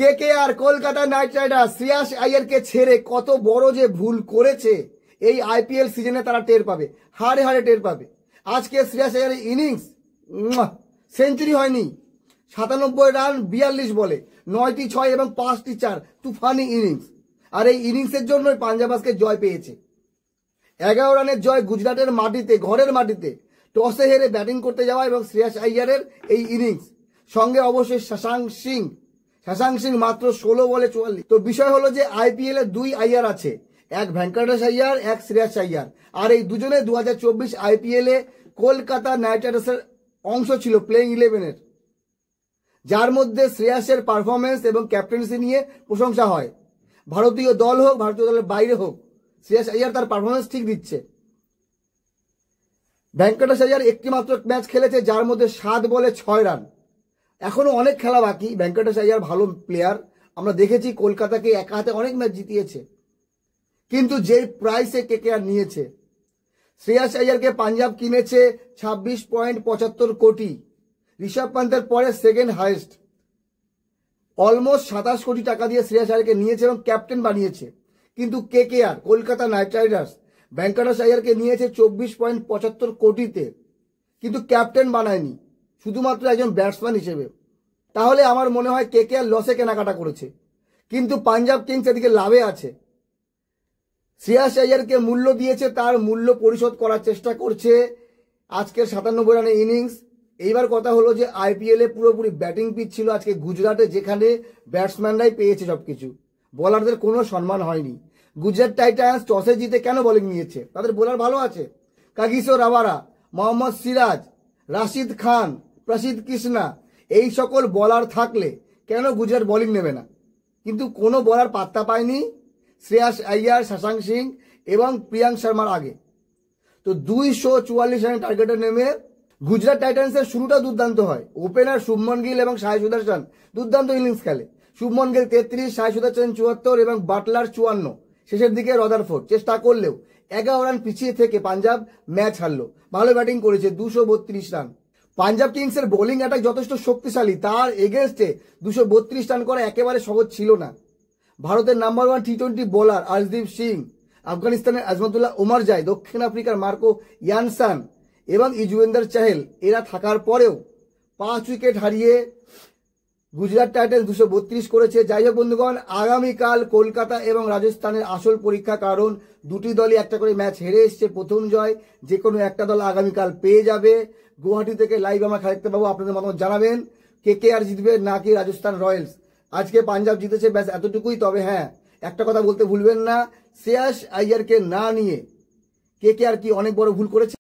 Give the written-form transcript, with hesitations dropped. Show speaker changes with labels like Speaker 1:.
Speaker 1: KKR Kolkata Knight Riders Shreyas আইয়ারকে ছেড়ে কত বড় যে ভুল করেছে এই আইপিএল সিজনে তারা টের পাবে, হারে হারে টের পাবে। আজকে শ্রেয়াস আইয়ারের ইনিংস সেঞ্চুরি হয়নি, 97 রান 42 বলে, 9টি 6 এবং 5টি 4, তুফানি ইনিংস। আর এই ইনিংসের জন্যই পাঞ্জাব আজকে জয় পেয়েছে। 11 রানের জয় গুজরাটের মাটিতে, ঘরের মাটিতে টসে হেরে ব্যাটিং করতে যাওয়া এবং শ্রেয়াস আইয়ারের এই ইনিংস, সঙ্গে অবশ্যই শশাঙ্ক সিং মাত্র 16 বলে 44। তো বিষয় হলো যে আইপিএল এ 2 আইয়ার আছে, এক ভেঙ্কটেশ আইয়ার, এক শ্রেয়াস আইয়ার। আর এই দুজনে 2024 আইপিএল এ কলকাতা নাইট রাইডার্সের অংশ ছিল প্লেইং 11-এর, যার মধ্যে শ্রেয়াসের পারফরমেন্স এবং ক্যাপ্টেন্সি নিয়ে প্রশংসা হয়। ভারতীয় দল হোক, ভারতীয় দলের বাইরে হোক, শ্রেয়াস আইয়ার তার পারফরমেন্স ঠিক দিচ্ছে। ভেঙ্কটেশ আইয়ার একটি মাত্র ম্যাচ খেলেছে, যার মধ্যে 7 বলে 6 রান। এখনো অনেক খেলা বাকি। ভেঙ্কটেশ আইয়ার ভালো প্লেয়ার, আমরা দেখেছি কলকাতাকে একা হাতে অনেক ম্যাচ জিতিয়েছে। কিন্তু যে প্রাইসে কেকেআর নিয়েছে, শ্রেয়াস আইয়ারকে পাঞ্জাব কিনেছে 26.75 কোটি, ঋষভ পান্তের পরে সেকেন্ড হাইয়েস্ট। অলমোস্ট 27 কোটি টাকা দিয়ে শ্রেয়াস আইয়ারকে নিয়েছে এবং ক্যাপ্টেন বানিয়েছে। কিন্তু KKR Kolkata Knight Riders Venkatesh আইয়ারকে নিয়েছে 24.75 কোটিতে, কিন্তু ক্যাপ্টেন বানায়নি, শুধুমাত্র একজন ব্যাটসম্যান হিসেবে। তাহলে আমার মনে হয় কেকেআর লসে কেনাকাটা করেছে, কিন্তু পাঞ্জাব কিংস এদিকে লাভে আছে। শ্রেয়াস আইয়ারকে মূল্য দিয়েছে, তার মূল্য পরিশোধ করার চেষ্টা করছে আজকের 97 রানের ইনিংস। এইবার কথা হলো যে আইপিএল এ পুরোপুরি ব্যাটিং পিচ ছিল আজকে গুজরাটে, যেখানে ব্যাটসম্যানরাই পেয়েছে সবকিছু, বোলারদের কোনো সম্মান হয়নি। গুজরাট টাইটান্স টসে জিতে কেন বোলিং নিয়েছে? তাদের বোলার ভালো আছে, কাগিসো রাবারা, মোহাম্মদ সিরাজ, রাশিদ খান, প্রসিদ্ধ কৃষ্ণা, এই সকল বোলার থাকলে কেন গুজরাট বোলিং নেবে না? কিন্তু কোনো বোলার পাত্তা পায়নি শ্রেয়াস আইয়ার, শশাঙ্ক সিং এবং প্রিয়াঙ্ক শর্মার আগে। তো 244 রানের টার্গেটে নেমে গুজরাট টাইটান্সের শুরুটা দুর্দান্ত হয়। ওপেনার শুভমন গিল এবং সাই সুদর্শন দুর্দান্ত ইনিংস খেলে। শুভমন গিল 33, সাই সুদর্শন 74 এবং বাটলার 54। শেষের দিকে রদারফোর্ড চেষ্টা করলেও 11 রান পিছিয়ে থেকে পাঞ্জাব ম্যাচ হারলো। ভালো ব্যাটিং করেছে, 232 রান। পাঞ্জাব কিংসের বোলিং অ্যাটাক যথেষ্ট শক্তিশালী, তার এগেনস্টে 232 রান করা একেবারে সহজ ছিল না। ভারতের নাম্বার 1 টি-20 বোলার আর্শদীপ সিং, আফগানিস্তানের আজমতুল্লাহ ওমারজাই, দক্ষিণ আফ্রিকার মার্কো ইয়ানসান এবং ইজুয়েন্দার চাহেল, এরা থাকার পরেও 5 উইকেট হারিয়ে গুজরাট টাইটান্স 232 করেছে। যাই হোক বন্ধুগণ, আগামীকাল কলকাতা এবং রাজস্থানের আসল পরীক্ষা, কারণ দুটি দলই একটা করে ম্যাচ হেরে এসছে। প্রথম জয় যে কোনো একটা দল আগামীকাল পেয়ে যাবে। গুয়াহাটি থেকে লাইভ আমরা দেখতে পাবো, আপনাদের মতামত জানাবেন। কেকেআর জিতবে নাকি রাজস্থান রয়্যালস? আজকে পাঞ্জাব জিতেছে, ব্যাস এতটুকুই। তবে হ্যাঁ, একটা কথা বলতে ভুলবেন না, শ্রেয়াস আইয়ারকে না নিয়ে কেকেআর কি অনেক বড় ভুল করেছে?